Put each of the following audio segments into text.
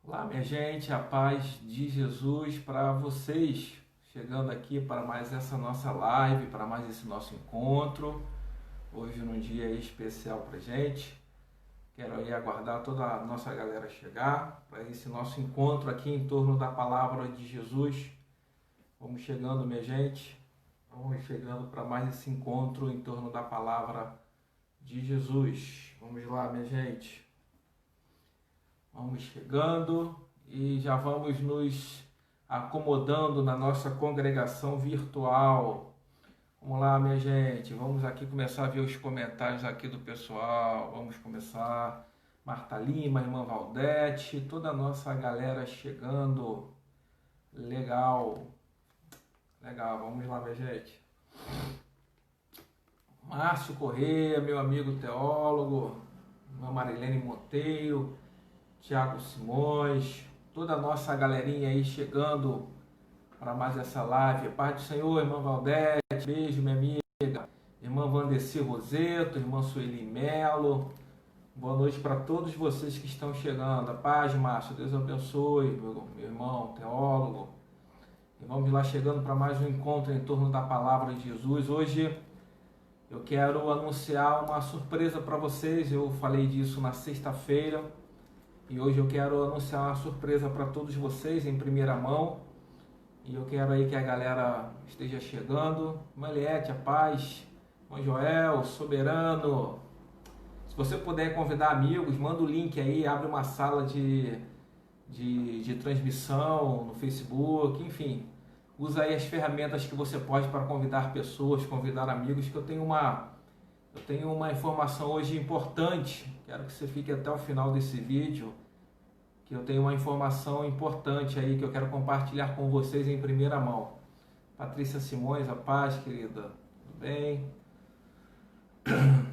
Olá, minha gente, a paz de Jesus para vocês. Chegando aqui para mais essa nossa live, para mais esse nosso encontro. Hoje num dia especial para gente. Quero aí aguardar toda a nossa galera chegar para esse nosso encontro aqui em torno da palavra de Jesus. Vamos chegando, minha gente. Vamos chegando para mais esse encontro em torno da palavra de Jesus. Vamos lá, minha gente. Vamos chegando e já vamos nos acomodando na nossa congregação virtual. Vamos lá, minha gente. Vamos aqui começar a ver os comentários aqui do pessoal. Vamos começar. Marta Lima, irmã Valdete, toda a nossa galera chegando. Legal. Legal. Vamos lá, minha gente. Márcio Corrêa, meu amigo teólogo. Irmã Marilene Monteiro. Tiago Simões, toda a nossa galerinha aí chegando para mais essa live. Paz do Senhor, irmã Valdete, beijo, minha amiga. Irmã Vandeci Roseto, irmã Sueli Melo. Boa noite para todos vocês que estão chegando. A paz, Márcio, Deus abençoe, meu irmão teólogo. E vamos lá chegando para mais um encontro em torno da palavra de Jesus. Hoje eu quero anunciar uma surpresa para vocês. Eu falei disso na sexta-feira. E hoje eu quero anunciar uma surpresa para todos vocês em primeira mão. E eu quero aí que a galera esteja chegando. Maliete, a paz. Irmão Joel, Soberano. Se você puder convidar amigos, manda o link aí, abre uma sala de transmissão no Facebook, enfim. Usa aí as ferramentas que você pode para convidar pessoas, convidar amigos, que eu tenho uma informação hoje importante. Quero que você fique até o final desse vídeo, que eu tenho uma informação importante aí que eu quero compartilhar com vocês em primeira mão. Patrícia Simões, a paz, querida. Tudo bem?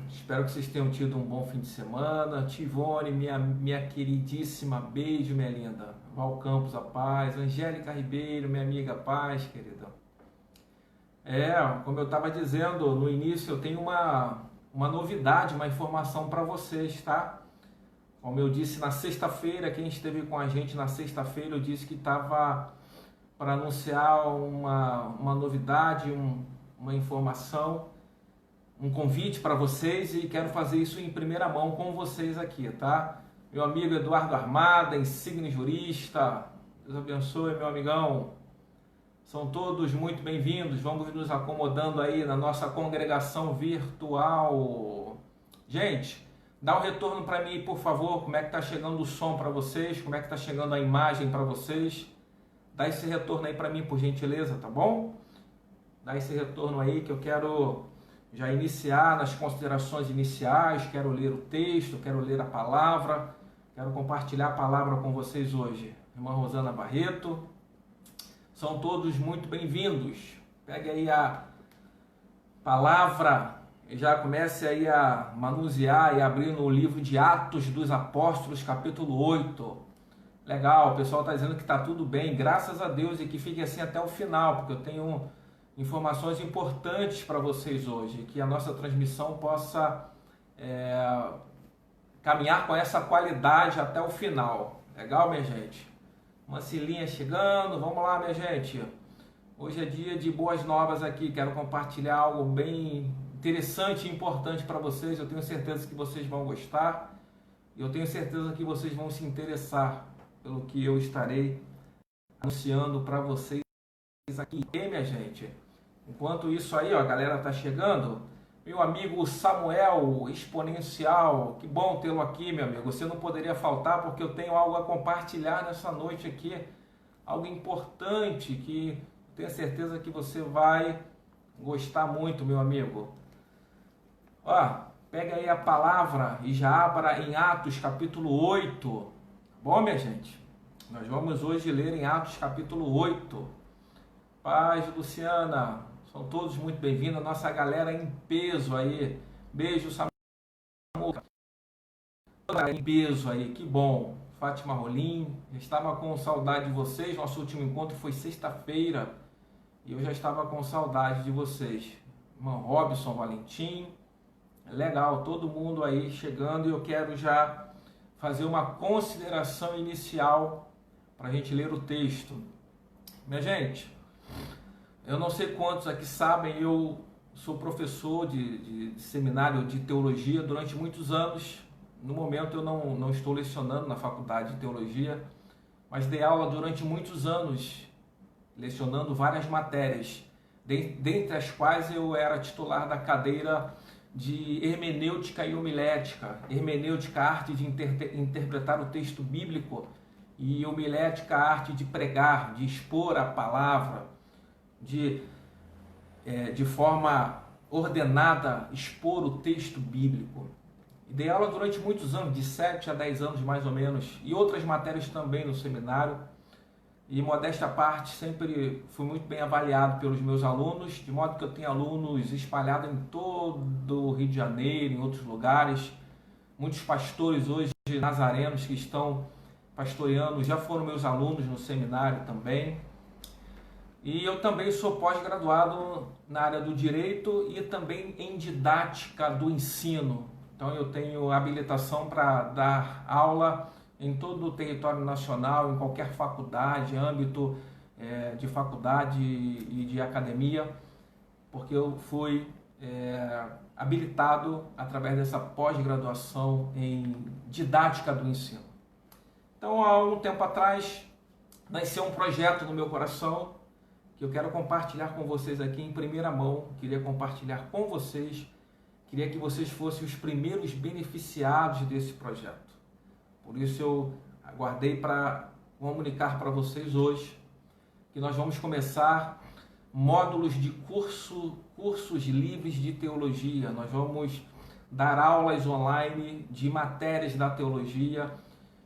Espero que vocês tenham tido um bom fim de semana. Tivone, minha queridíssima, beijo, minha linda. Val Campos, a paz. Angélica Ribeiro, minha amiga, paz, querida. Como eu estava dizendo no início, eu tenho uma novidade, uma informação para vocês, tá? Como eu disse na sexta-feira, quem esteve com a gente na sexta-feira, eu disse que estava para anunciar uma novidade, uma informação, um convite para vocês, e quero fazer isso em primeira mão com vocês aqui, tá? Meu amigo Eduardo Armada, insigne jurista, Deus abençoe, meu amigão. São todos muito bem-vindos. Vamos nos acomodando aí na nossa congregação virtual. Gente, dá um retorno para mim, por favor. Como é que está chegando o som para vocês? Como é que está chegando a imagem para vocês? Dá esse retorno aí para mim, por gentileza, tá bom? Dá esse retorno aí que eu quero já iniciar nas considerações iniciais. Quero ler o texto, quero ler a palavra. Quero compartilhar a palavra com vocês hoje. Irmã Rosana Barreto. São todos muito bem-vindos. Pegue aí a palavra e já comece aí a manusear e abrir no livro de Atos dos Apóstolos, capítulo 8. Legal, o pessoal está dizendo que está tudo bem, graças a Deus, e que fique assim até o final, porque eu tenho informações importantes para vocês hoje, que a nossa transmissão possa caminhar com essa qualidade até o final. Legal, minha gente? Uma Cilinha chegando, vamos lá, minha gente. Hoje é dia de boas novas aqui, quero compartilhar algo bem interessante e importante para vocês. Eu tenho certeza que vocês vão gostar e eu tenho certeza que vocês vão se interessar pelo que eu estarei anunciando para vocês aqui, minha gente. Enquanto isso aí, ó, a galera tá chegando. Meu amigo Samuel Exponencial, que bom tê-lo aqui, meu amigo. Você não poderia faltar porque eu tenho algo a compartilhar nessa noite aqui, algo importante que tenho certeza que você vai gostar muito, meu amigo. Ó, pega aí a palavra e já abra em Atos capítulo 8. Bom, minha gente, nós vamos hoje ler em Atos capítulo 8. Paz, Luciana. São todos muito bem-vindos, a nossa galera em peso aí. Beijo, Samuel. Em peso aí, que bom. Fátima Rolim, eu estava com saudade de vocês. Nosso último encontro foi sexta-feira e eu já estava com saudade de vocês. Irmão Robson Valentim, legal, todo mundo aí chegando, e eu quero já fazer uma consideração inicial para a gente ler o texto. Minha gente, eu não sei quantos aqui sabem, eu sou professor de seminário de teologia durante muitos anos. No momento eu não estou lecionando na faculdade de teologia, mas dei aula durante muitos anos, lecionando várias matérias, dentre as quais eu era titular da cadeira de hermenêutica e homilética. Hermenêutica, a arte de interpretar o texto bíblico, e homilética, a arte de pregar, de expor a palavra, de forma ordenada expor o texto bíblico. E dei aula durante muitos anos, de 7 a 10 anos mais ou menos, e outras matérias também no seminário. E modéstia à parte, sempre fui muito bem avaliado pelos meus alunos, de modo que eu tenho alunos espalhados em todo o Rio de Janeiro, em outros lugares. Muitos pastores hoje nazarenos que estão pastoreando já foram meus alunos no seminário também. E eu também sou pós-graduado na área do direito e também em didática do ensino. Então eu tenho habilitação para dar aula em todo o território nacional, em qualquer faculdade, âmbito de faculdade e de academia, porque eu fui habilitado através dessa pós-graduação em didática do ensino. Então, há um tempo atrás, nasceu um projeto no meu coração que eu quero compartilhar com vocês aqui em primeira mão. Queria compartilhar com vocês, queria que vocês fossem os primeiros beneficiados desse projeto. Por isso eu aguardei para comunicar para vocês hoje que nós vamos começar módulos de cursos livres de teologia. Nós vamos dar aulas online de matérias da teologia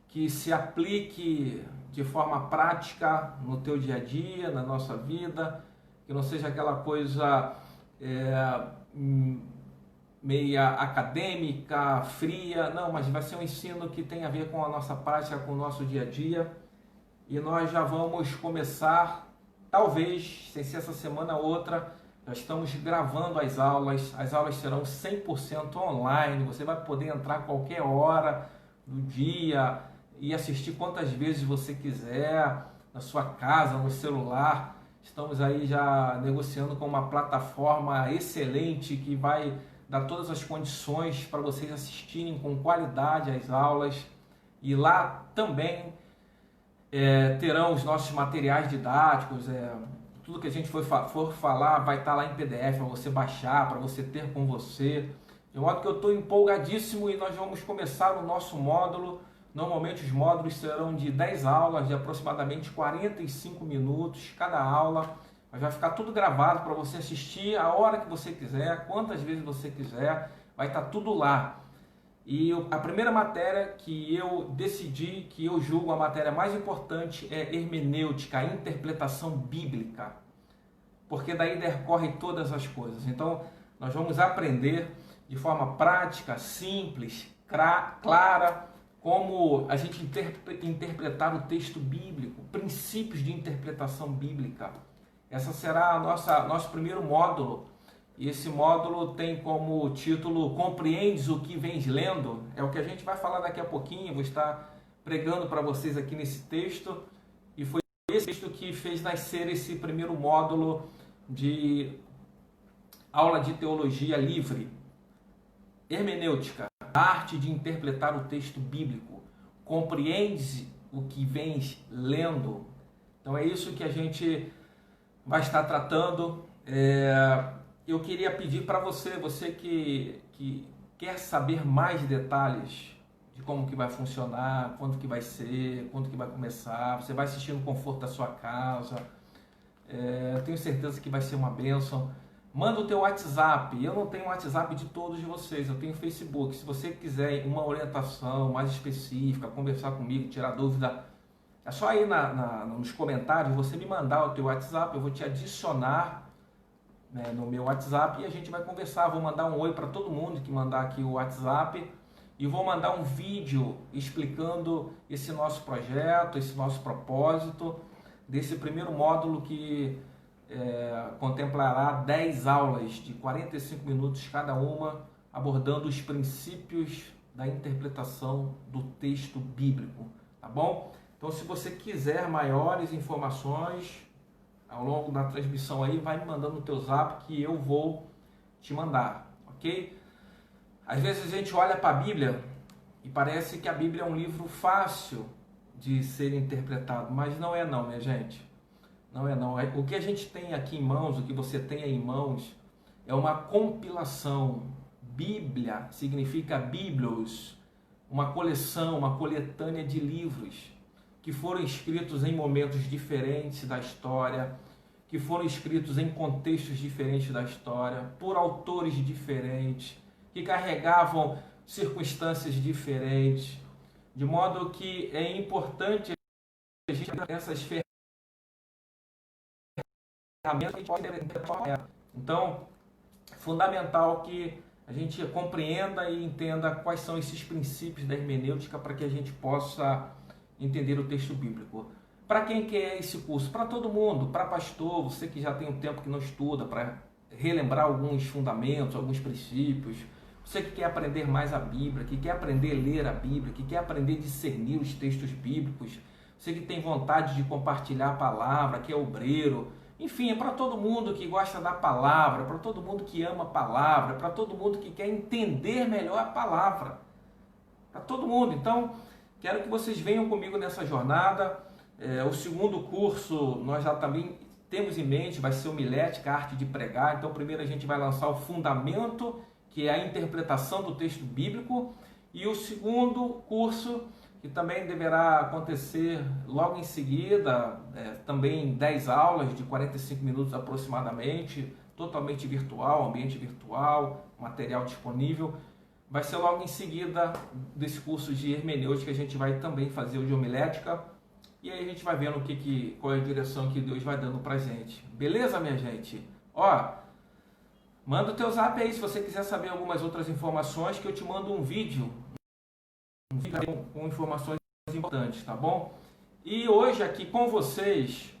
que se aplique de forma prática no teu dia a dia, na nossa vida, que não seja aquela coisa meia acadêmica, fria, não, mas vai ser um ensino que tem a ver com a nossa prática, com o nosso dia a dia. E nós já vamos começar, talvez, sem ser essa semana ou outra, já estamos gravando as aulas serão 100% online, você vai poder entrar a qualquer hora do dia e assistir quantas vezes você quiser, na sua casa, no celular. Estamos aí já negociando com uma plataforma excelente que vai dar todas as condições para vocês assistirem com qualidade as aulas. E lá também terão os nossos materiais didáticos, tudo que a gente for falar vai estar lá em PDF para você baixar, para você ter com você. De modo que eu estou empolgadíssimo e nós vamos começar o nosso módulo. Normalmente os módulos serão de 10 aulas, de aproximadamente 45 minutos cada aula. Mas vai ficar tudo gravado para você assistir a hora que você quiser, quantas vezes você quiser, vai estar tudo lá. E a primeira matéria que eu decidi, que eu julgo a matéria mais importante, é hermenêutica, a interpretação bíblica. Porque daí decorre todas as coisas. Então, nós vamos aprender de forma prática, simples, clara, como a gente interpretar o texto bíblico, princípios de interpretação bíblica. Essa será nosso primeiro módulo. E esse módulo tem como título Compreendes o que vens lendo? É o que a gente vai falar daqui a pouquinho. Vou estar pregando para vocês aqui nesse texto. E foi esse texto que fez nascer esse primeiro módulo de aula de teologia livre. Hermenêutica, a arte de interpretar o texto bíblico. Compreendes o que vens lendo? Então é isso que a gente vai estar tratando. Eu queria pedir para você que quer saber mais detalhes de como que vai funcionar, quando que vai ser, quando que vai começar, você vai assistir no conforto da sua casa, eu tenho certeza que vai ser uma bênção. Manda o teu WhatsApp. Eu não tenho WhatsApp de todos vocês, eu tenho Facebook. Se você quiser uma orientação mais específica, conversar comigo, tirar dúvida, é só aí nos comentários você me mandar o teu WhatsApp, eu vou te adicionar no meu WhatsApp e a gente vai conversar. Vou mandar um oi para todo mundo que mandar aqui o WhatsApp e vou mandar um vídeo explicando esse nosso projeto, esse nosso propósito, desse primeiro módulo que contemplará 10 aulas de 45 minutos cada uma, abordando os princípios da interpretação do texto bíblico, tá bom? Então, se você quiser maiores informações ao longo da transmissão aí, vai me mandando no teu zap que eu vou te mandar, ok? Às vezes a gente olha para a Bíblia e parece que a Bíblia é um livro fácil de ser interpretado, mas não é não, minha gente. Não é não. O que a gente tem aqui em mãos, o que você tem aí em mãos, é uma compilação. Bíblia significa biblos, uma coleção, uma coletânea de livros que foram escritos em momentos diferentes da história, que foram escritos em contextos diferentes da história, por autores diferentes, que carregavam circunstâncias diferentes, de modo que é importante a gente ter essas ferramentas que a gente pode interpretar. Então, é fundamental que a gente compreenda e entenda quais são esses princípios da hermenêutica para que a gente possa entender o texto bíblico. Para quem quer esse curso? Para todo mundo, para pastor, você que já tem um tempo que não estuda, para relembrar alguns fundamentos, alguns princípios, você que quer aprender mais a Bíblia, que quer aprender a ler a Bíblia, que quer aprender a discernir os textos bíblicos, você que tem vontade de compartilhar a palavra, que é obreiro, enfim, é para todo mundo que gosta da palavra, para todo mundo que ama a palavra, para todo mundo que quer entender melhor a palavra, para todo mundo. Então, quero que vocês venham comigo nessa jornada. O segundo curso nós já também temos em mente, vai ser homilética, a arte de pregar. Então, primeiro a gente vai lançar o fundamento, que é a interpretação do texto bíblico, e o segundo curso, que também deverá acontecer logo em seguida, também 10 aulas de 45 minutos aproximadamente, totalmente virtual, ambiente virtual, material disponível. Vai ser logo em seguida desse curso de hermenêutica, a gente vai também fazer o de homilética, e aí a gente vai vendo qual é a direção que Deus vai dando pra gente. Beleza, minha gente? Ó, manda o teu zap aí se você quiser saber algumas outras informações, que eu te mando um vídeo com informações importantes, tá bom? E hoje aqui com vocês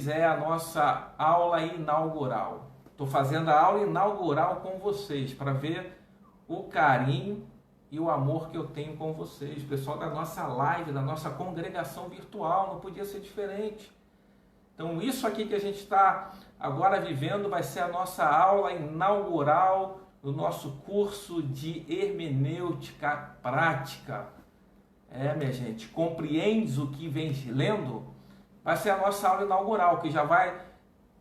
é a nossa aula inaugural. Estou fazendo a aula inaugural com vocês para ver o carinho e o amor que eu tenho com vocês, pessoal da nossa live, da nossa congregação virtual, não podia ser diferente. Então isso aqui que a gente está agora vivendo vai ser a nossa aula inaugural do nosso curso de hermenêutica prática. Minha gente, compreendes o que vens lendo? Vai ser a nossa aula inaugural, que já vai,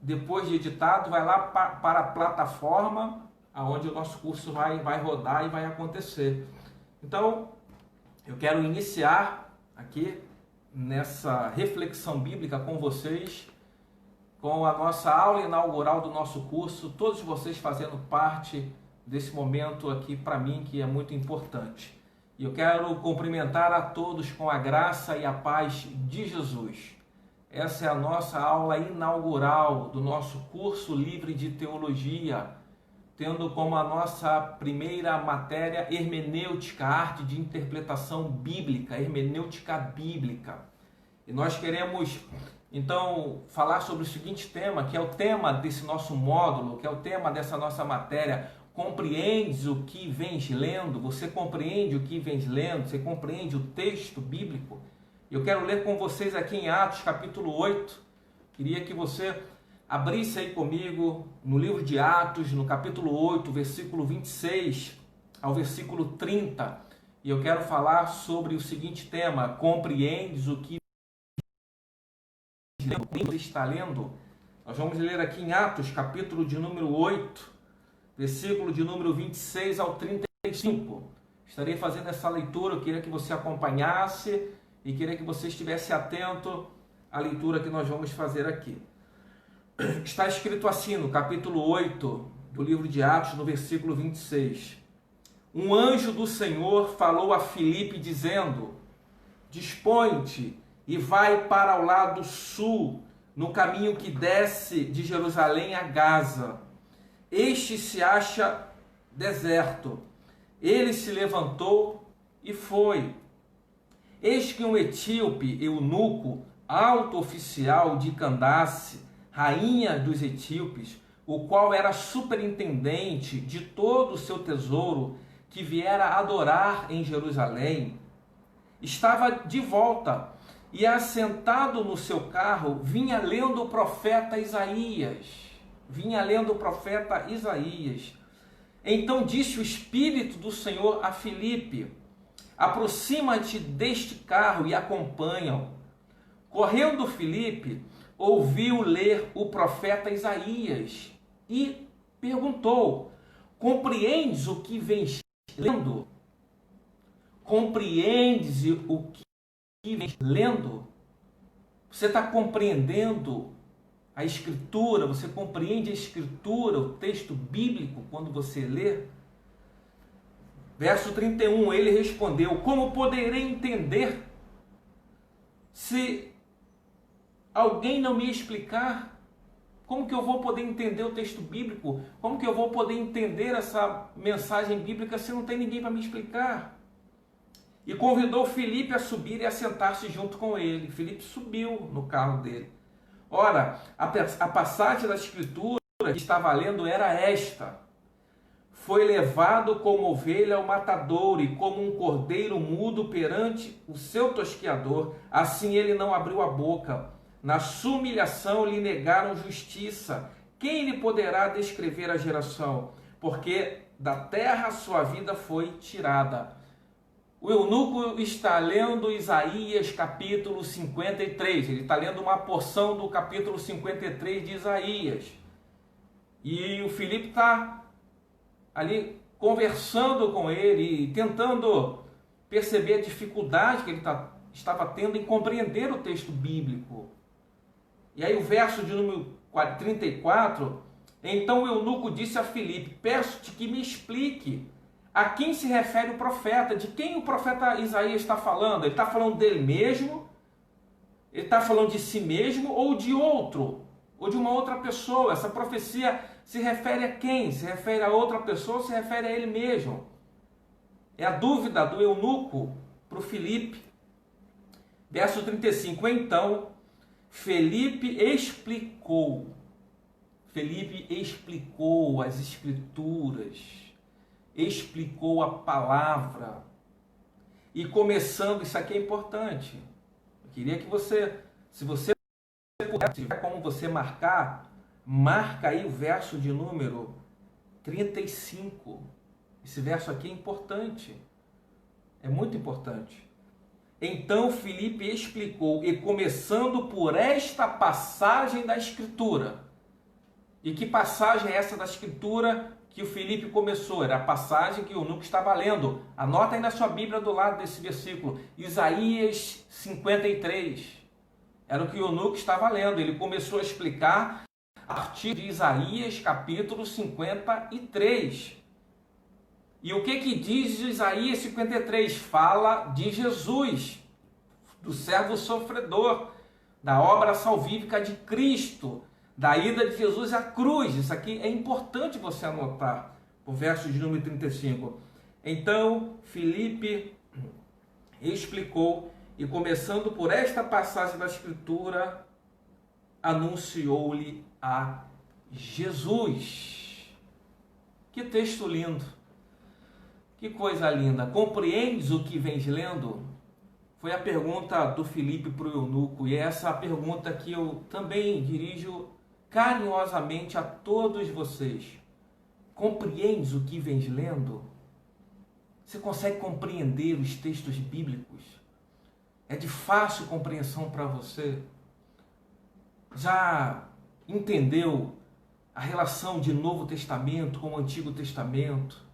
depois de editado, vai lá para a plataforma onde o nosso curso vai rodar e vai acontecer. Então, eu quero iniciar aqui nessa reflexão bíblica com vocês, com a nossa aula inaugural do nosso curso, todos vocês fazendo parte desse momento aqui para mim que é muito importante. E eu quero cumprimentar a todos com a graça e a paz de Jesus. Essa é a nossa aula inaugural do nosso curso livre de teologia, tendo como a nossa primeira matéria hermenêutica, arte de interpretação bíblica, hermenêutica bíblica. E nós queremos então falar sobre o seguinte tema, que é o tema desse nosso módulo, que é o tema dessa nossa matéria. Compreendes o que vens lendo? Você compreende o que vens lendo? Você compreende o texto bíblico? Eu quero ler com vocês aqui em Atos capítulo 8. Queria que você abrisse aí comigo no livro de Atos, no capítulo 8, versículo 26 ao versículo 30. E eu quero falar sobre o seguinte tema: compreendes o que você está lendo? Nós vamos ler aqui em Atos, capítulo de número 8, versículo de número 26 ao 35. Estarei fazendo essa leitura, eu queria que você acompanhasse e queria que você estivesse atento à leitura que nós vamos fazer aqui. Está escrito assim no capítulo 8 do livro de Atos, no versículo 26. Um anjo do Senhor falou a Filipe dizendo: dispõe-te e vai para o lado sul, no caminho que desce de Jerusalém a Gaza. Este se acha deserto. Ele se levantou e foi. Eis que um etíope, eunuco, alto oficial de Candace, rainha dos etíopes, o qual era superintendente de todo o seu tesouro, que viera adorar em Jerusalém, estava de volta e, assentado no seu carro, vinha lendo o profeta Isaías. Então disse o Espírito do Senhor a Filipe: aproxima-te deste carro e acompanha-o. Correndo Filipe, ouviu ler o profeta Isaías e perguntou: compreendes o que vens lendo? Compreendes o que vens lendo? Você está compreendendo a Escritura? Você compreende a Escritura, o texto bíblico, quando você lê? Verso 31, ele respondeu: como poderei entender se alguém não me explicar? Como que eu vou poder entender o texto bíblico? Como que eu vou poder entender essa mensagem bíblica se não tem ninguém para me explicar? E convidou Filipe a subir e a sentar-se junto com ele. Filipe subiu no carro dele. Ora, a passagem da Escritura que estava lendo era esta: foi levado como ovelha ao matadouro, e como um cordeiro mudo perante o seu tosqueador, assim ele não abriu a boca. Na sua humilhação lhe negaram justiça. Quem lhe poderá descrever a geração? Porque da terra sua vida foi tirada. O eunuco está lendo Isaías capítulo 53. Ele está lendo uma porção do capítulo 53 de Isaías. E o Filipe está ali conversando com ele, tentando perceber a dificuldade que ele estava tendo em compreender o texto bíblico. E aí o verso de número 34, então o eunuco disse a Filipe: peço-te que me explique a quem se refere o profeta, de quem o profeta Isaías está falando. Ele está falando dele mesmo? Ele está falando de si mesmo ou de outro? Ou de uma outra pessoa? Essa profecia se refere a quem? Se refere a outra pessoa ou se refere a ele mesmo? É a dúvida do eunuco para o Filipe. Verso 35, então Filipe explicou as Escrituras, explicou a palavra. E começando, isso aqui é importante. Eu queria que você, se você puder, se tiver como você marca aí o verso de número 35. Esse verso aqui é importante. É muito importante. Então Filipe explicou, e começando por esta passagem da Escritura. E que passagem é essa da Escritura que o Filipe começou? Era a passagem que o eunuco estava lendo. Anota aí na sua Bíblia do lado desse versículo. Isaías 53. Era o que o eunuco estava lendo. Ele começou a explicar a partir de Isaías capítulo 53. E o que diz Isaías 53? Fala de Jesus, do servo sofredor, da obra salvífica de Cristo, da ida de Jesus à cruz. Isso aqui é importante você anotar, o verso de número 35. Então, Filipe explicou, e começando por esta passagem da Escritura, anunciou-lhe a Jesus. Que texto lindo! Que coisa linda! Compreendes o que vens lendo? Foi a pergunta do Filipe para o eunuco, e é essa pergunta que eu também dirijo carinhosamente a todos vocês. Compreendes o que vens lendo? Você consegue compreender os textos bíblicos? É de fácil compreensão para você? Já entendeu a relação de Novo Testamento com o Antigo Testamento?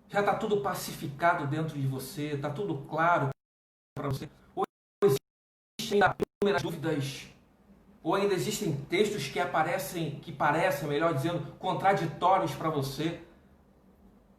Já está tudo pacificado dentro de você? Está tudo claro para você? Ou existem ainda inúmeras dúvidas? Ou ainda existem textos que parecem, melhor dizendo, contraditórios para você?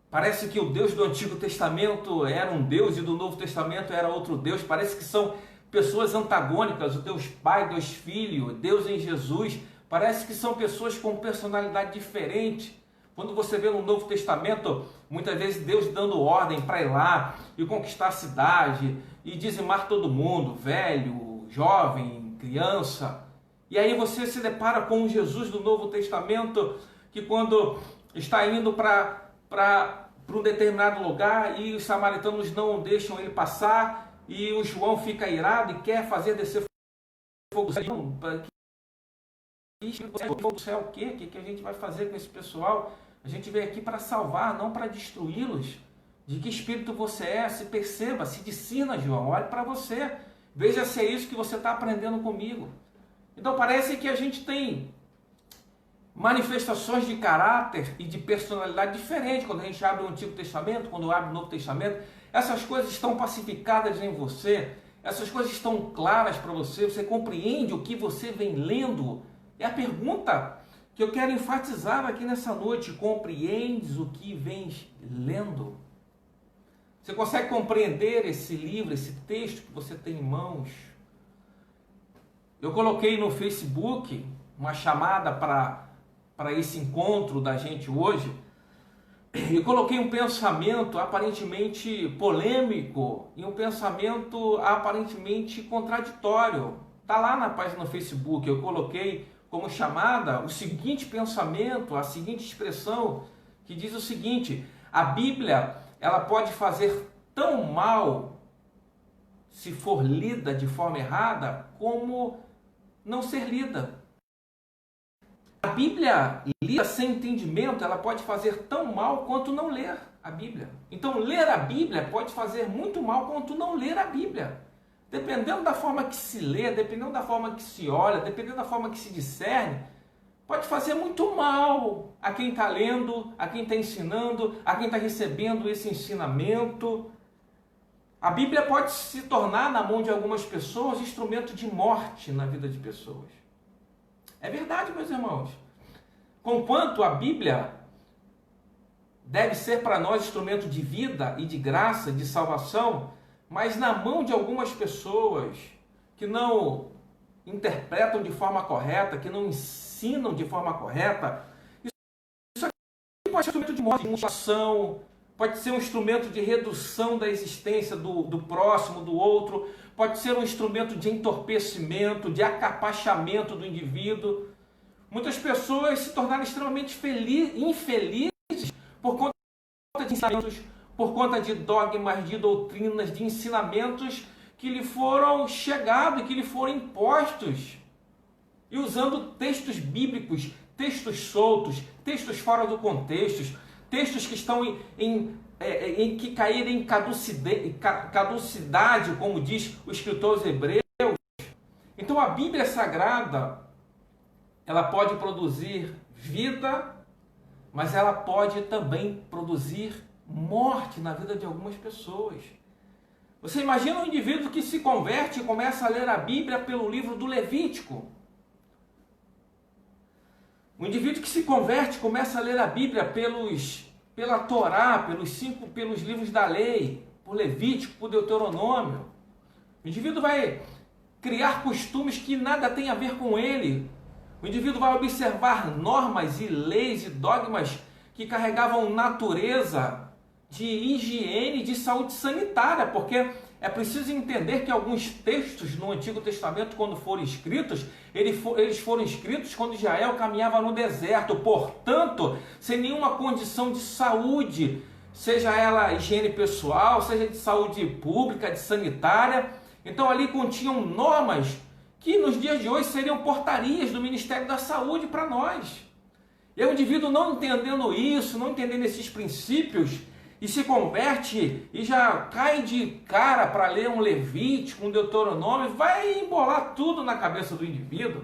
Parece que o Deus do Antigo Testamento era um Deus e do Novo Testamento era outro Deus. Parece que são pessoas antagônicas, o Deus Pai, Deus Filho, Deus em Jesus. Parece que são pessoas com personalidade diferente. Quando você vê no Novo Testamento, muitas vezes Deus dando ordem para ir lá e conquistar a cidade e dizimar todo mundo, velho, jovem, criança. E aí você se depara com o Jesus do Novo Testamento, que quando está indo para para um determinado lugar e os samaritanos não deixam ele passar e o João fica irado e quer fazer descer fogo do céu. Fogo do céu, o que a gente vai fazer com esse pessoal? A gente veio aqui para salvar, não para destruí-los. De que espírito você é? Se perceba, se discina, João. Olhe para você. Veja se é isso que você está aprendendo comigo. Então parece que a gente tem manifestações de caráter e de personalidade diferentes quando a gente abre o Antigo Testamento, quando abre o Novo Testamento. Essas coisas estão pacificadas em você, essas coisas estão claras para você, você compreende o que você vem lendo. É a pergunta que eu quero enfatizar aqui nessa noite. Compreendes o que vens lendo? Você consegue compreender esse livro, esse texto que você tem em mãos? Eu coloquei no Facebook uma chamada para esse encontro da gente hoje, e coloquei um pensamento aparentemente polêmico e um pensamento aparentemente contraditório. Está lá na página do Facebook, eu coloquei como chamada o seguinte pensamento, a seguinte expressão, que diz o seguinte: a Bíblia, ela pode fazer tão mal, se for lida de forma errada, como não ser lida. A Bíblia, lida sem entendimento, ela pode fazer tão mal quanto não ler a Bíblia. Então, ler a Bíblia pode fazer muito mal quanto não ler a Bíblia. Dependendo da forma que se lê, dependendo da forma que se olha, dependendo da forma que se discerne, pode fazer muito mal a quem está lendo, a quem está ensinando, a quem está recebendo esse ensinamento. A Bíblia pode se tornar, na mão de algumas pessoas, instrumento de morte na vida de pessoas. É verdade, meus irmãos. Conquanto a Bíblia deve ser para nós instrumento de vida e de graça, de salvação, mas na mão de algumas pessoas que não interpretam de forma correta, que não ensinam de forma correta, isso aqui pode ser um instrumento de morte, de mutilação, pode ser um instrumento de redução da existência do próximo, do outro, pode ser um instrumento de entorpecimento, de acapachamento do indivíduo. Muitas pessoas se tornaram extremamente infelizes por conta de ensinamentos, por conta de dogmas, de doutrinas, de ensinamentos que lhe foram chegados e que lhe foram impostos. E usando textos bíblicos, textos soltos, textos fora do contexto, textos que estão em que caíram em caducidade, como diz o escritor aos Hebreus. Então a Bíblia Sagrada, ela pode produzir vida, mas ela pode também produzir morte na vida de algumas pessoas. Você imagina um indivíduo que se converte e começa a ler a Bíblia pelo livro do Levítico. Um indivíduo que se converte começa a ler a Bíblia pela Torá, pelos livros da lei, por Levítico, por Deuteronômio. O indivíduo vai criar costumes que nada tem a ver com ele. O indivíduo vai observar normas e leis e dogmas que carregavam natureza de higiene e de saúde sanitária, porque é preciso entender que alguns textos no Antigo Testamento, quando foram escritos, eles foram escritos quando Israel caminhava no deserto, portanto, sem nenhuma condição de saúde, seja ela higiene pessoal, seja de saúde pública, de sanitária. Então ali continham normas que nos dias de hoje seriam portarias do Ministério da Saúde para nós. E o indivíduo não entendendo isso, não entendendo esses princípios, e se converte e já cai de cara para ler um Levítico, um Deuteronômio, vai embolar tudo na cabeça do indivíduo.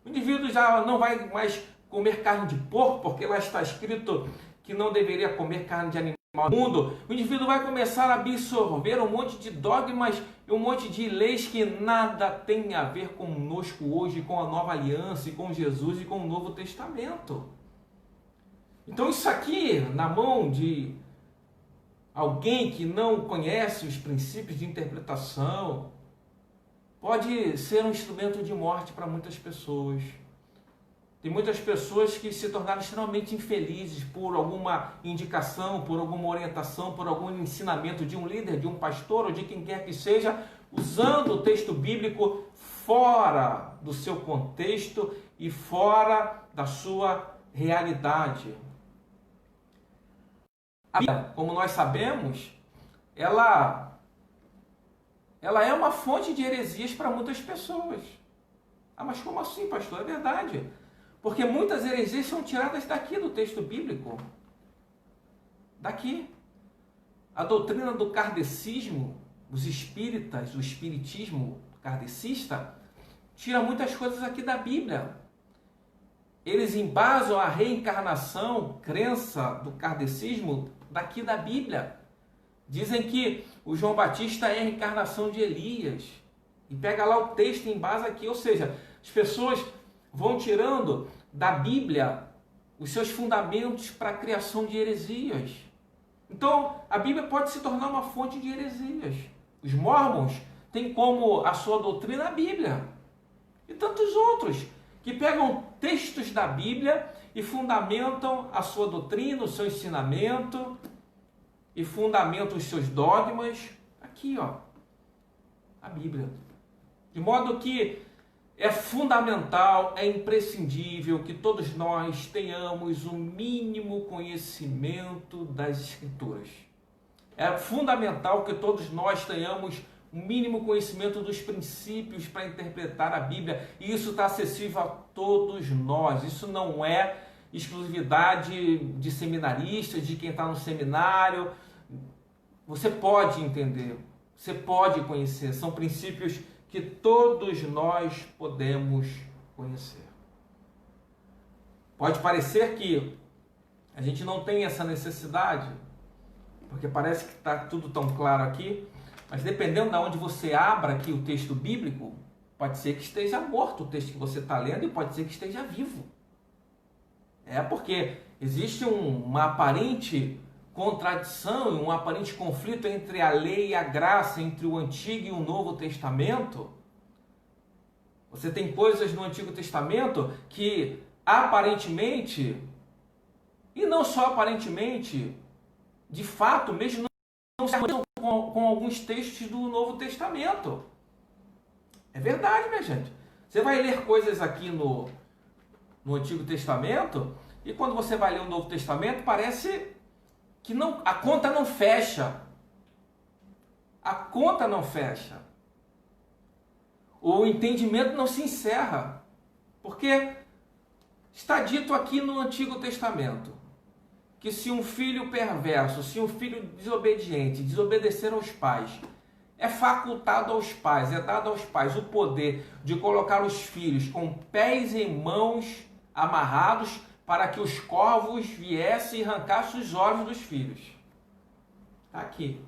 O indivíduo já não vai mais comer carne de porco, porque lá está escrito que não deveria comer carne de animal imundo. O indivíduo vai começar a absorver um monte de dogmas e um monte de leis que nada tem a ver conosco hoje, com a nova aliança, e com Jesus e com o Novo Testamento. Então isso aqui, na mão de alguém que não conhece os princípios de interpretação, pode ser um instrumento de morte para muitas pessoas. Tem muitas pessoas que se tornaram extremamente infelizes por alguma indicação, por alguma orientação, por algum ensinamento de um líder, de um pastor ou de quem quer que seja, usando o texto bíblico fora do seu contexto e fora da sua realidade. A Bíblia, como nós sabemos, ela é uma fonte de heresias para muitas pessoas. Ah, mas como assim, pastor? É verdade. Porque muitas heresias são tiradas daqui do texto bíblico. Daqui. A doutrina do kardecismo, os espíritas, o espiritismo kardecista, tira muitas coisas aqui da Bíblia. Eles embasam a reencarnação, crença do kardecismo, daqui da Bíblia. Dizem que o João Batista é a reencarnação de Elias. E pega lá o texto e embasa aqui. Ou seja, as pessoas vão tirando da Bíblia os seus fundamentos para a criação de heresias. Então, a Bíblia pode se tornar uma fonte de heresias. Os mormons têm como a sua doutrina a Bíblia. E tantos outros que pegam textos da Bíblia e fundamentam a sua doutrina, o seu ensinamento, e fundamentam os seus dogmas. Aqui, ó, a Bíblia. De modo que é fundamental, é imprescindível que todos nós tenhamos o mínimo conhecimento das Escrituras. É fundamental que todos nós tenhamos o mínimo conhecimento dos princípios para interpretar a Bíblia. E isso está acessível a todos nós. Isso não é exclusividade de seminaristas, de quem está no seminário. Você pode entender, você pode conhecer. São princípios que todos nós podemos conhecer. Pode parecer que a gente não tem essa necessidade, porque parece que está tudo tão claro aqui, mas dependendo de onde você abra aqui o texto bíblico, pode ser que esteja morto o texto que você está lendo e pode ser que esteja vivo. É porque existe uma aparente contradição, um aparente conflito entre a lei e a graça, entre o Antigo e o Novo Testamento. Você tem coisas no Antigo Testamento que aparentemente, e não só aparentemente, de fato, mesmo não se harmonizam com alguns textos do Novo Testamento. É verdade, minha gente. Você vai ler coisas aqui no Antigo Testamento e quando você vai ler o Novo Testamento parece que não, a conta não fecha. A conta não fecha. O entendimento não se encerra. Porque está dito aqui no Antigo Testamento que se um filho perverso, se um filho desobediente, desobedecer aos pais, é facultado aos pais, é dado aos pais o poder de colocar os filhos com pés e mãos amarrados para que os corvos viessem e arrancassem os olhos dos filhos. Está aqui.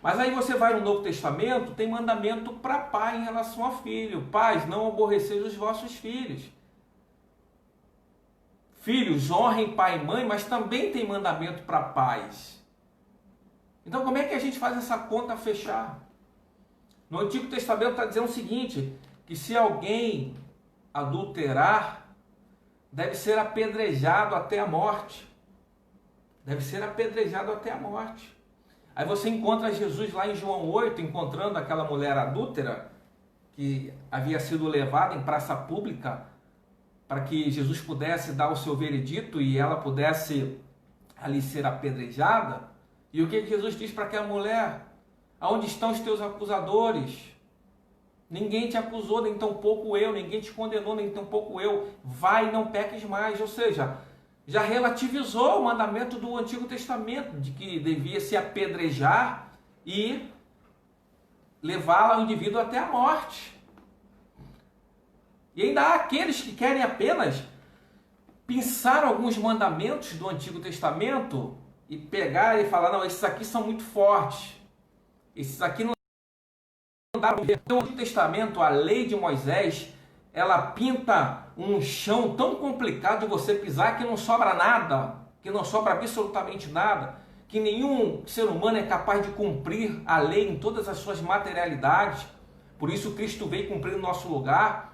Mas aí você vai no Novo Testamento, tem mandamento para pai em relação a filho. Pais, não aborreceis os vossos filhos. Filhos, honrem pai e mãe, mas também tem mandamento para pais. Então como é que a gente faz essa conta fechar? No Antigo Testamento está dizendo o seguinte, que se alguém adulterar, deve ser apedrejado até a morte. Deve ser apedrejado até a morte. Aí você encontra Jesus lá em João 8, encontrando aquela mulher adúltera, que havia sido levada em praça pública, para que Jesus pudesse dar o seu veredito e ela pudesse ali ser apedrejada. E o que Jesus diz para aquela mulher? Aonde estão os teus acusadores? Ninguém te acusou, nem tampouco eu. Ninguém te condenou, nem tampouco eu. Vai e não peques mais. Ou seja, já relativizou o mandamento do Antigo Testamento, de que devia se apedrejar e levá-la o indivíduo até a morte. E ainda há aqueles que querem apenas pensar alguns mandamentos do Antigo Testamento e pegar e falar, não, esses aqui são muito fortes. Esses aqui não dá para ver. No Antigo Testamento, a lei de Moisés, ela pinta um chão tão complicado de você pisar que não sobra nada, que não sobra absolutamente nada, que nenhum ser humano é capaz de cumprir a lei em todas as suas materialidades. Por isso Cristo veio cumprir no nosso lugar.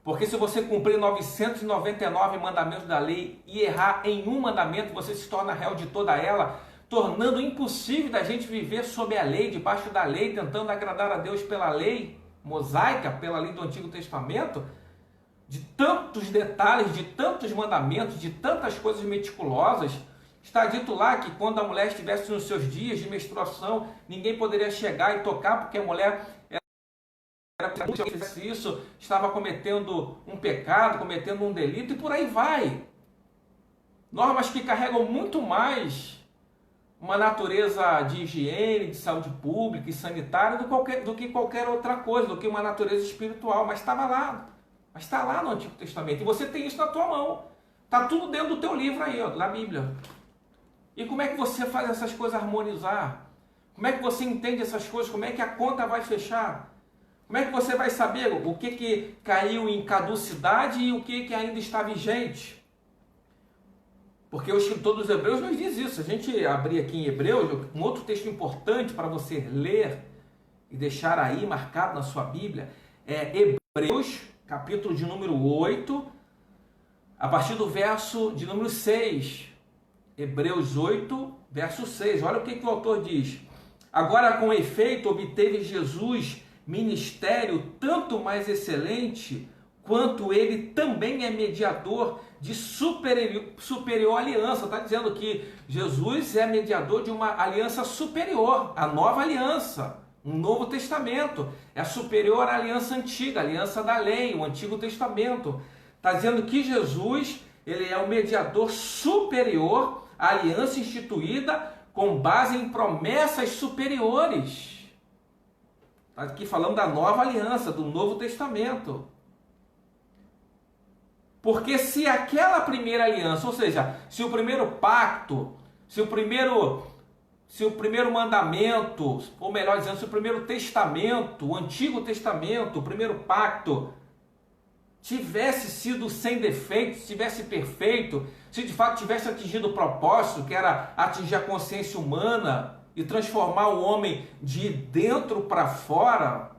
Porque se você cumprir 999 mandamentos da lei e errar em um mandamento, você se torna réu de toda ela, tornando impossível da gente viver sob a lei, debaixo da lei, tentando agradar a Deus pela lei mosaica, pela lei do Antigo Testamento, de tantos detalhes, de tantos mandamentos, de tantas coisas meticulosas, Está dito lá que quando a mulher estivesse nos seus dias de menstruação, ninguém poderia chegar e tocar, porque a mulher se fizesse isso, estava cometendo um pecado, cometendo um delito, e por aí vai. Normas que carregam muito mais uma natureza de higiene, de saúde pública e sanitária do que qualquer outra coisa, do que uma natureza espiritual, mas estava lá. Mas está lá no Antigo Testamento, e você tem isso na tua mão. Está tudo dentro do teu livro aí, ó, na Bíblia. E como é que você faz essas coisas harmonizar? Como é que você entende essas coisas? Como é que a conta vai fechar? Como é que você vai saber o que caiu em caducidade e o que ainda está vigente? Porque o escritor dos Hebreus nos diz isso. A gente abrir aqui em Hebreus, um outro texto importante para você ler e deixar aí marcado na sua Bíblia, é Hebreus, capítulo de número 8, a partir do verso de número 6. Hebreus 8, verso 6. Olha o que o autor diz. Agora, com efeito, obteve Jesus ministério tanto mais excelente, quanto ele também é mediador de superior aliança. Está dizendo que Jesus é mediador de uma aliança superior, a nova aliança, um novo testamento. É superior à aliança antiga, a aliança da lei, o Antigo Testamento. Está dizendo que Jesus, ele é o mediador superior à aliança instituída com base em promessas superiores. Está aqui falando da nova aliança, do Novo Testamento. Porque se aquela primeira aliança, ou seja, se o primeiro pacto, se o primeiro mandamento, ou melhor dizendo, se o primeiro testamento, o Antigo Testamento, o primeiro pacto, tivesse sido sem defeito, se tivesse perfeito, se de fato tivesse atingido o propósito, que era atingir a consciência humana e transformar o homem de dentro para fora,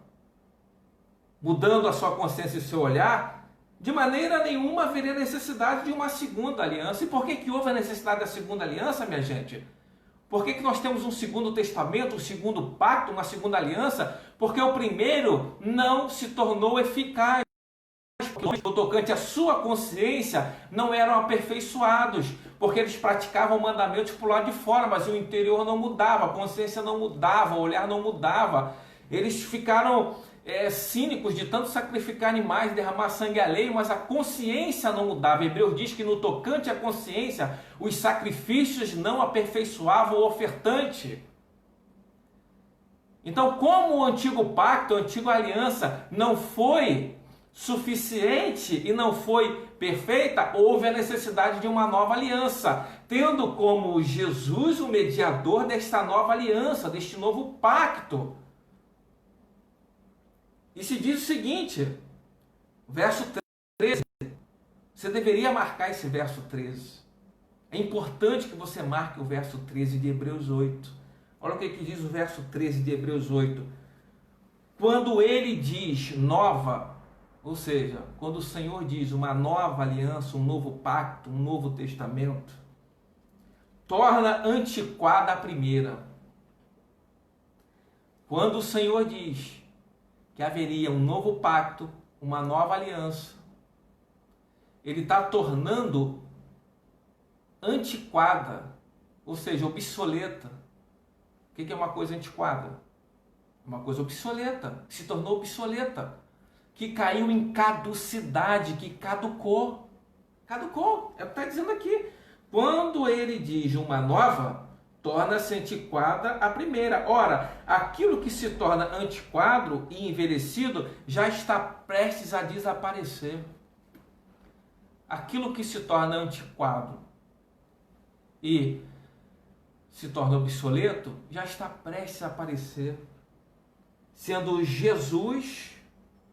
mudando a sua consciência e seu olhar, de maneira nenhuma haveria necessidade de uma segunda aliança. E por que houve a necessidade da segunda aliança, minha gente? Por que nós temos um segundo testamento, um segundo pacto, uma segunda aliança? Porque o primeiro não se tornou eficaz. No tocante à sua consciência, não eram aperfeiçoados, porque eles praticavam mandamentos para o lado de fora, mas o interior não mudava, a consciência não mudava, o olhar não mudava. Eles ficaram cínicos de tanto sacrificar animais, derramar sangue alheio, mas a consciência não mudava. Hebreus diz que no tocante à consciência, os sacrifícios não aperfeiçoavam o ofertante. Então, como o antigo pacto, a antiga aliança não foi suficiente e não foi perfeita, houve a necessidade de uma nova aliança, tendo como Jesus o mediador desta nova aliança, deste novo pacto. E se diz o seguinte, verso 13, você deveria marcar esse verso 13. É importante que você marque o verso 13 de Hebreus 8. Olha o que diz o verso 13 de Hebreus 8. Quando ele diz nova, ou seja, quando o Senhor diz uma nova aliança, um novo pacto, um novo testamento, torna antiquada a primeira. Quando o Senhor diz que haveria um novo pacto, uma nova aliança, ele está tornando antiquada, ou seja, obsoleta. O que é uma coisa antiquada? Uma coisa obsoleta, que se tornou obsoleta, que caiu em caducidade, que caducou. Caducou, é o que está dizendo aqui. Quando ele diz uma nova, torna-se antiquada a primeira. Ora, aquilo que se torna antiquado e envelhecido já está prestes a desaparecer. Aquilo que se torna antiquado e se torna obsoleto já está prestes a aparecer, sendo Jesus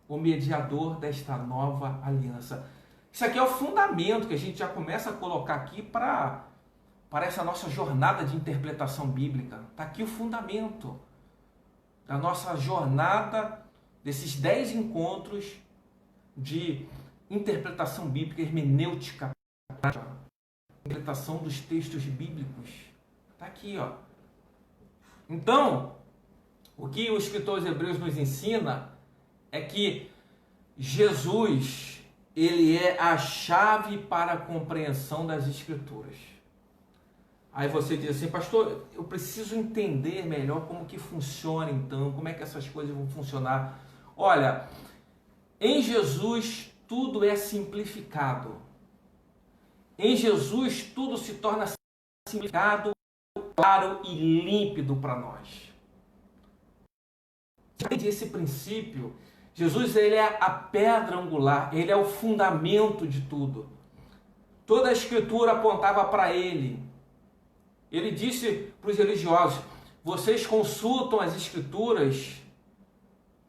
o mediador desta nova aliança. Isso aqui é o fundamento que a gente já começa a colocar aqui para essa nossa jornada de interpretação bíblica. Está aqui o fundamento da nossa jornada, desses 10 encontros de interpretação bíblica, hermenêutica, interpretação dos textos bíblicos. Está aqui, ó. Então, o que o escritor aos Hebreus nos ensina é que Jesus, ele é a chave para a compreensão das Escrituras. Aí você diz assim, pastor, eu preciso entender melhor como que funciona então, como é que essas coisas vão funcionar. Olha, em Jesus tudo é simplificado. Em Jesus tudo se torna simplificado, claro e límpido para nós. Entende esse princípio? Jesus, ele é a pedra angular, ele é o fundamento de tudo. Toda a escritura apontava para ele. Ele disse para os religiosos, vocês consultam as escrituras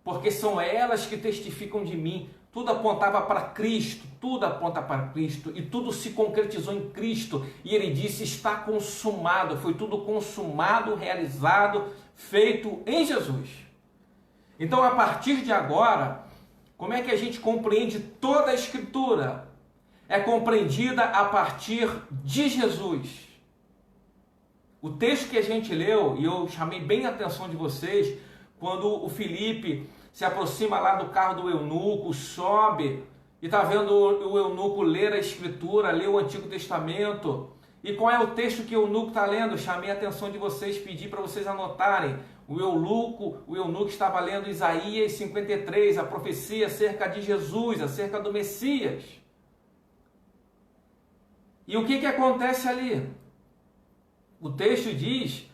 porque são elas que testificam de mim. Tudo apontava para Cristo, tudo aponta para Cristo e tudo se concretizou em Cristo. E ele disse, está consumado, foi tudo consumado, realizado, feito em Jesus. Então, a partir de agora, como é que a gente compreende toda a Escritura? É compreendida a partir de Jesus. O texto que a gente leu, e eu chamei bem a atenção de vocês, quando o Filipe se aproxima lá do carro do eunuco, sobe e está vendo o eunuco ler a Escritura, ler o Antigo Testamento. E qual é o texto que o eunuco está lendo? Chamei a atenção de vocês, pedi para vocês anotarem. O eunuco estava lendo Isaías 53, a profecia acerca de Jesus, acerca do Messias. E o que acontece ali? O texto diz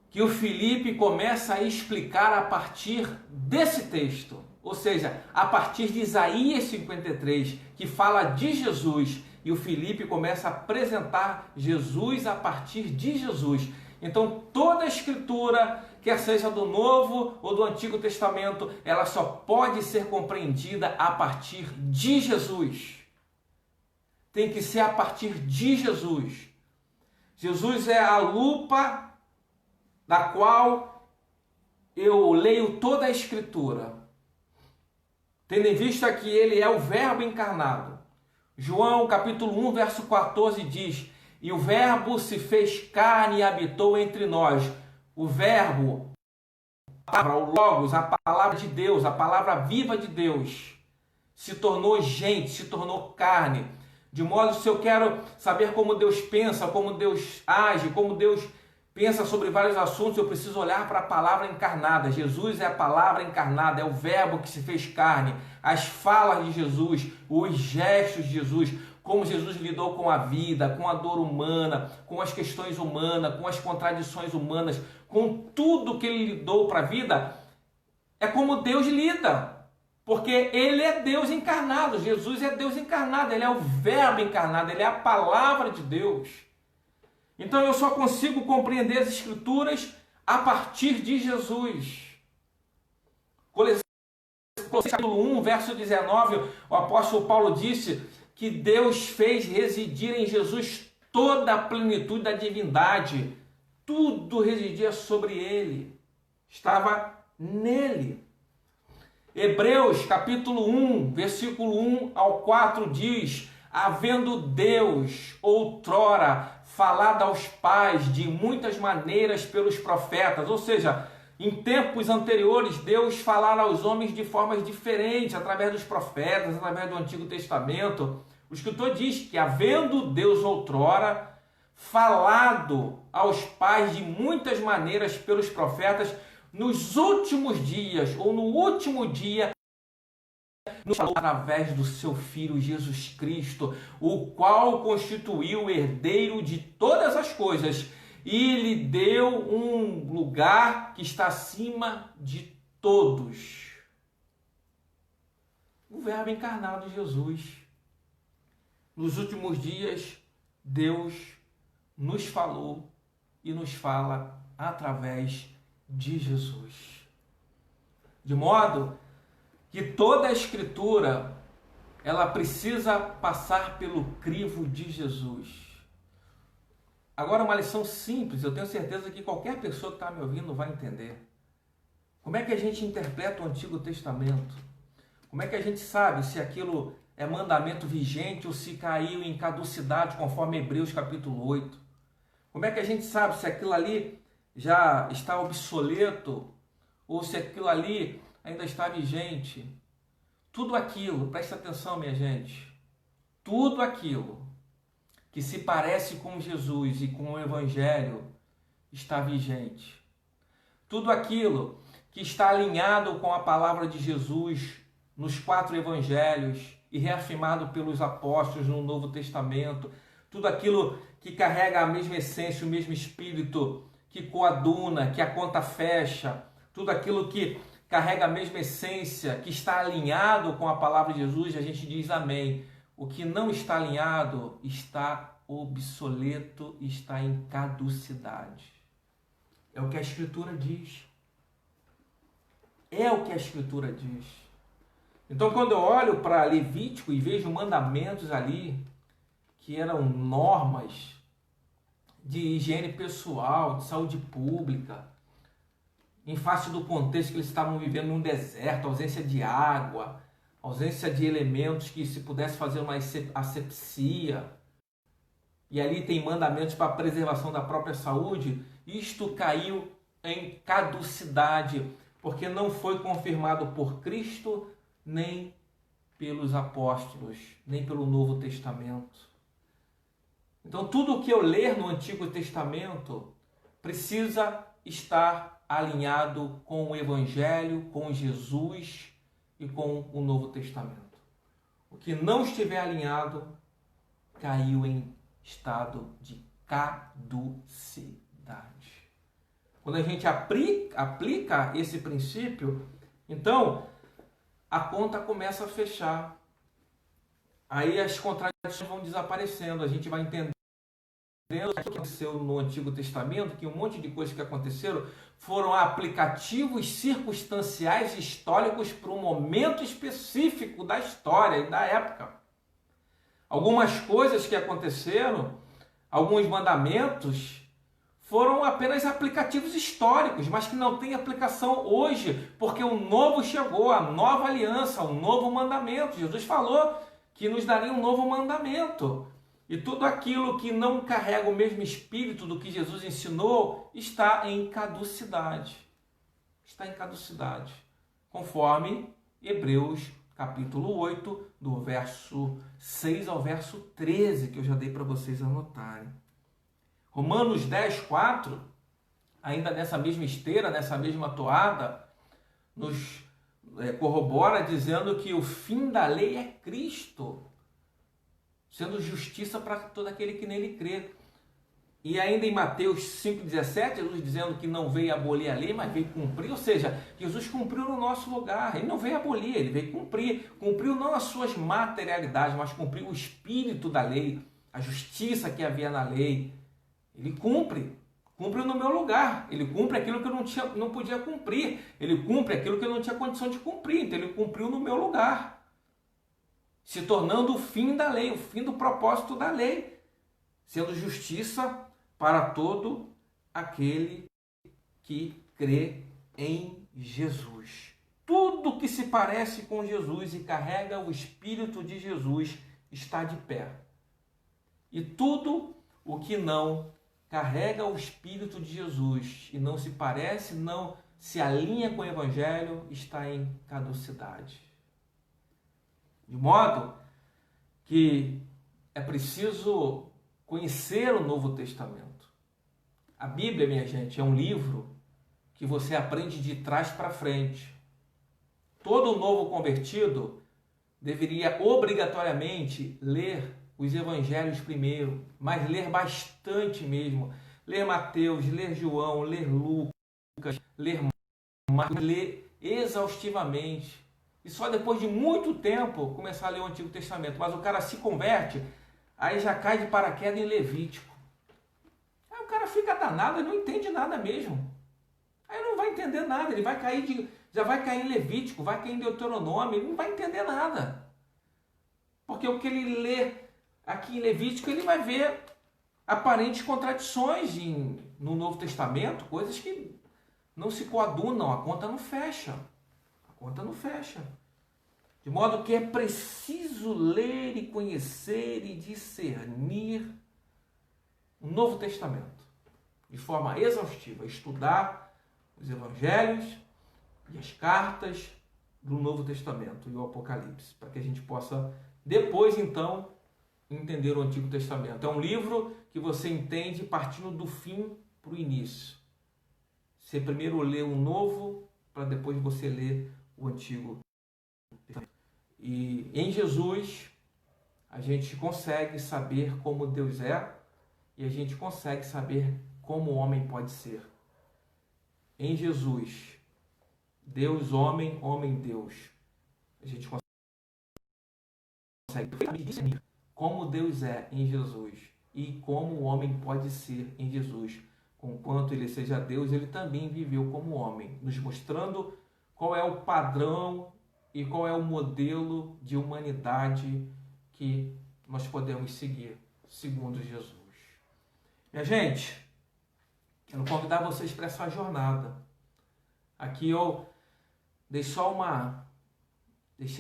que o Filipe começa a explicar a partir desse texto, ou seja, a partir de Isaías 53, que fala de Jesus, e o Filipe começa a apresentar Jesus a partir de Jesus. Então, toda a Escritura, quer seja do Novo ou do Antigo Testamento, ela só pode ser compreendida a partir de Jesus. Tem que ser a partir de Jesus. Jesus é a lupa da qual eu leio toda a Escritura, tendo em vista que ele é o Verbo encarnado. João capítulo 1, verso 14 diz, e o Verbo se fez carne e habitou entre nós. O Verbo, o Logos, a palavra de Deus, a palavra viva de Deus, se tornou gente, se tornou carne. De modo, se eu quero saber como Deus pensa, como Deus age, como Deus pensa sobre vários assuntos, eu preciso olhar para a palavra encarnada. Jesus é a palavra encarnada, é o Verbo que se fez carne. As falas de Jesus, os gestos de Jesus, como Jesus lidou com a vida, com a dor humana, com as questões humanas, com as contradições humanas, com tudo que ele lidou para a vida, é como Deus lida. Porque ele é Deus encarnado, Jesus é Deus encarnado, ele é o Verbo encarnado, ele é a palavra de Deus. Então eu só consigo compreender as Escrituras a partir de Jesus. Colossenses capítulo 1, verso 19, o apóstolo Paulo disse que Deus fez residir em Jesus toda a plenitude da divindade. Tudo residia sobre ele, estava nele. Hebreus capítulo 1, versículo 1 ao 4 diz, havendo Deus outrora falado aos pais de muitas maneiras pelos profetas, ou seja, em tempos anteriores Deus falara aos homens de formas diferentes, através dos profetas, através do Antigo Testamento. O escritor diz que havendo Deus outrora falado aos pais de muitas maneiras pelos profetas, nos últimos dias, ou no último dia, nos falou através do seu Filho Jesus Cristo, o qual constituiu o herdeiro de todas as coisas e lhe deu um lugar que está acima de todos. O Verbo encarnado Jesus. Nos últimos dias, Deus nos falou e nos fala através de Jesus. De modo que toda a Escritura, ela precisa passar pelo crivo de Jesus. Agora, uma lição simples, eu tenho certeza que qualquer pessoa que está me ouvindo vai entender. Como é que a gente interpreta o Antigo Testamento? Como é que a gente sabe se aquilo é mandamento vigente ou se caiu em caducidade, conforme Hebreus capítulo 8? Como é que a gente sabe se aquilo ali já está obsoleto ou se aquilo ali ainda está vigente? Tudo aquilo, presta atenção, minha gente, tudo aquilo que se parece com Jesus e com o Evangelho está vigente. Tudo aquilo que está alinhado com a palavra de Jesus nos 4 evangelhos e reafirmado pelos apóstolos no Novo Testamento, tudo aquilo que carrega a mesma essência, o mesmo espírito, que coaduna, que a conta fecha, tudo aquilo que carrega a mesma essência, que está alinhado com a palavra de Jesus, a gente diz amém. O que não está alinhado está obsoleto, está em caducidade. É o que a Escritura diz. É o que a Escritura diz. Então, quando eu olho para Levítico e vejo mandamentos ali, que eram normas de higiene pessoal, de saúde pública, em face do contexto que eles estavam vivendo num deserto, ausência de água, ausência de elementos que se pudesse fazer uma asepsia, e ali tem mandamentos para a preservação da própria saúde, isto caiu em caducidade, porque não foi confirmado por Cristo, nem pelos apóstolos, nem pelo Novo Testamento. Então, tudo o que eu ler no Antigo Testamento precisa estar alinhado com o Evangelho, com Jesus e com o Novo Testamento. O que não estiver alinhado, caiu em estado de caducidade. Quando a gente aplica esse princípio, então a conta começa a fechar. Aí as contradições vão desaparecendo, a gente vai entendendo o que aconteceu no Antigo Testamento, que um monte de coisas que aconteceram foram aplicativos circunstanciais históricos para um momento específico da história e da época. Algumas coisas que aconteceram, alguns mandamentos, foram apenas aplicativos históricos, mas que não têm aplicação hoje, porque o novo chegou, a nova aliança, um novo mandamento. Jesus falou que nos daria um novo mandamento. E tudo aquilo que não carrega o mesmo espírito do que Jesus ensinou está em caducidade. Está em caducidade. Conforme Hebreus capítulo 8, do verso 6 ao verso 13, que eu já dei para vocês anotarem. Romanos 10, 4, ainda nessa mesma esteira, nessa mesma toada, nos corrobora dizendo que o fim da lei é Cristo, sendo justiça para todo aquele que nele crê. E ainda em Mateus 5,17, Jesus dizendo que não veio abolir a lei, mas veio cumprir, ou seja, Jesus cumpriu no nosso lugar. Ele não veio abolir, ele veio cumprir. Cumpriu não as suas materialidades, mas cumpriu o espírito da lei, a justiça que havia na lei. Ele cumpre no meu lugar. Ele cumpre aquilo que eu não podia cumprir. Ele cumpre aquilo que eu não tinha condição de cumprir. Então ele cumpriu no meu lugar, se tornando o fim da lei, o fim do propósito da lei, sendo justiça para todo aquele que crê em Jesus. Tudo que se parece com Jesus e carrega o Espírito de Jesus está de pé. E tudo o que não carrega o Espírito de Jesus e não se parece, não se alinha com o Evangelho, está em caducidade. De modo que é preciso conhecer o Novo Testamento. A Bíblia, minha gente, é um livro que você aprende de trás para frente. Todo novo convertido deveria obrigatoriamente ler os evangelhos primeiro, mas ler bastante mesmo. Ler Mateus, ler João, ler Lucas, ler Marcos, ler exaustivamente. E só depois de muito tempo começar a ler o Antigo Testamento. Mas o cara se converte, aí já cai de paraquedas em Levítico. Aí o cara fica danado e não entende nada mesmo. Aí não vai entender nada, ele vai cair já vai cair em Levítico, vai cair em Deuteronômio, ele não vai entender nada. Porque o que ele lê aqui em Levítico, ele vai ver aparentes contradições no Novo Testamento, coisas que não se coadunam, a conta não fecha. A conta não fecha. De modo que é preciso ler e conhecer e discernir o Novo Testamento de forma exaustiva, estudar os evangelhos e as cartas do Novo Testamento e o Apocalipse, para que a gente possa depois, então, entender o Antigo Testamento. É um livro que você entende partindo do fim para o início. Você primeiro lê o Novo, para depois você ler o Antigo Testamento. E em Jesus, a gente consegue saber como Deus é e a gente consegue saber como o homem pode ser. Em Jesus, Deus, homem, homem, Deus. A gente consegue discernir como Deus é em Jesus e como o homem pode ser em Jesus. Conquanto ele seja Deus, ele também viveu como homem, nos mostrando qual é o padrão e qual é o modelo de humanidade que nós podemos seguir, segundo Jesus. Minha gente, quero convidar vocês para essa jornada. Aqui eu deixei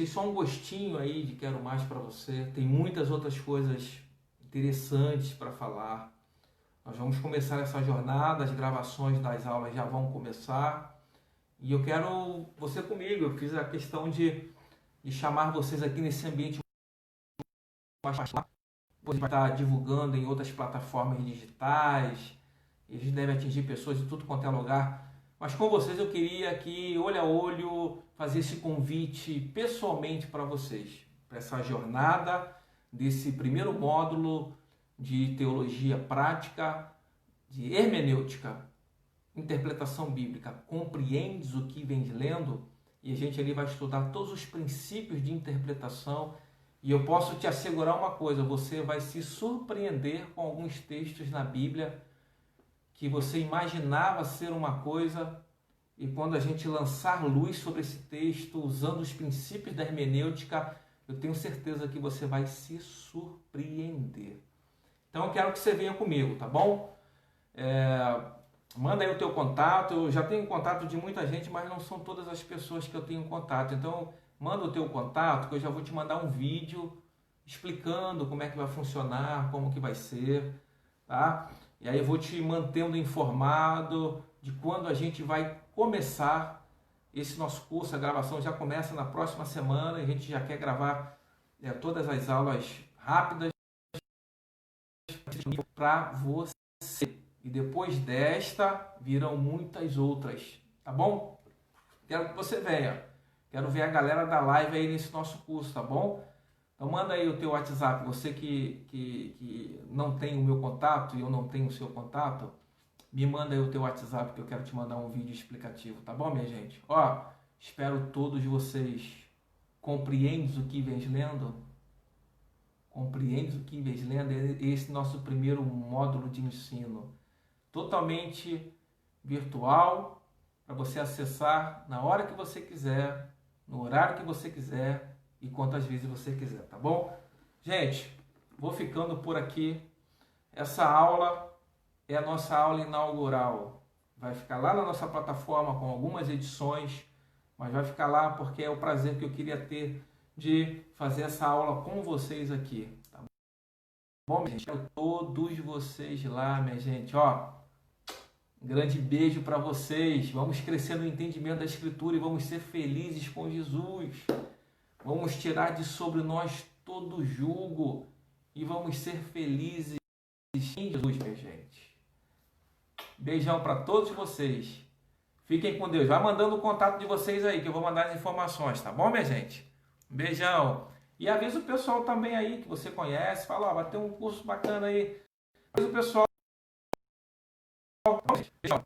só um gostinho aí de quero mais para você. Tem muitas outras coisas interessantes para falar. Nós vamos começar essa jornada, as gravações das aulas já vão começar. E eu quero você comigo. Eu fiz a questão de chamar vocês aqui nesse ambiente mais particular. Você vai estar divulgando em outras plataformas digitais. Eles devem atingir pessoas de tudo quanto é lugar. Mas com vocês eu queria aqui, olho a olho, fazer esse convite pessoalmente para vocês. Para essa jornada desse primeiro módulo de teologia prática, de hermenêutica, interpretação bíblica. Compreendes o que vens lendo? E a gente ali vai estudar todos os princípios de interpretação. E eu posso te assegurar uma coisa, você vai se surpreender com alguns textos na Bíblia que você imaginava ser uma coisa, e quando a gente lançar luz sobre esse texto, usando os princípios da hermenêutica, eu tenho certeza que você vai se surpreender. Então eu quero que você venha comigo, tá bom? Manda aí o teu contato. Eu já tenho contato de muita gente, mas não são todas as pessoas que eu tenho contato. Então manda o teu contato, que eu já vou te mandar um vídeo explicando como é que vai funcionar, como que vai ser, tá? E aí eu vou te mantendo informado de quando a gente vai começar esse nosso curso. A gravação já começa na próxima semana. A gente já quer gravar todas as aulas rápidas para você. E depois desta virão muitas outras, tá bom? Quero que você venha. Quero ver a galera da live aí nesse nosso curso, tá bom? Então manda aí o teu WhatsApp, você que não tem o meu contato e eu não tenho o seu contato, me manda aí o teu WhatsApp que eu quero te mandar um vídeo explicativo, tá bom, minha gente? Ó, espero todos vocês. Compreendes o que vens lendo? Compreendes o que vens lendo? Esse nosso primeiro módulo de ensino, totalmente virtual, para você acessar na hora que você quiser, no horário que você quiser e quantas vezes você quiser, tá bom? Gente, vou ficando por aqui. Essa aula é a nossa aula inaugural. Vai ficar lá na nossa plataforma com algumas edições, mas vai ficar lá porque é o prazer que eu queria ter de fazer essa aula com vocês aqui, tá bom, minha gente? Quero todos vocês lá, minha gente, ó. Um grande beijo para vocês. Vamos crescer no entendimento da Escritura e vamos ser felizes com Jesus. Vamos tirar de sobre nós todo jugo e vamos ser felizes em Jesus, minha gente. Beijão para todos vocês. Fiquem com Deus. Vai mandando o contato de vocês aí, que eu vou mandar as informações, tá bom, minha gente? Beijão. E avisa o pessoal também aí, que você conhece. Fala, ó, vai ter um curso bacana aí. Avisa o pessoal. Beijão.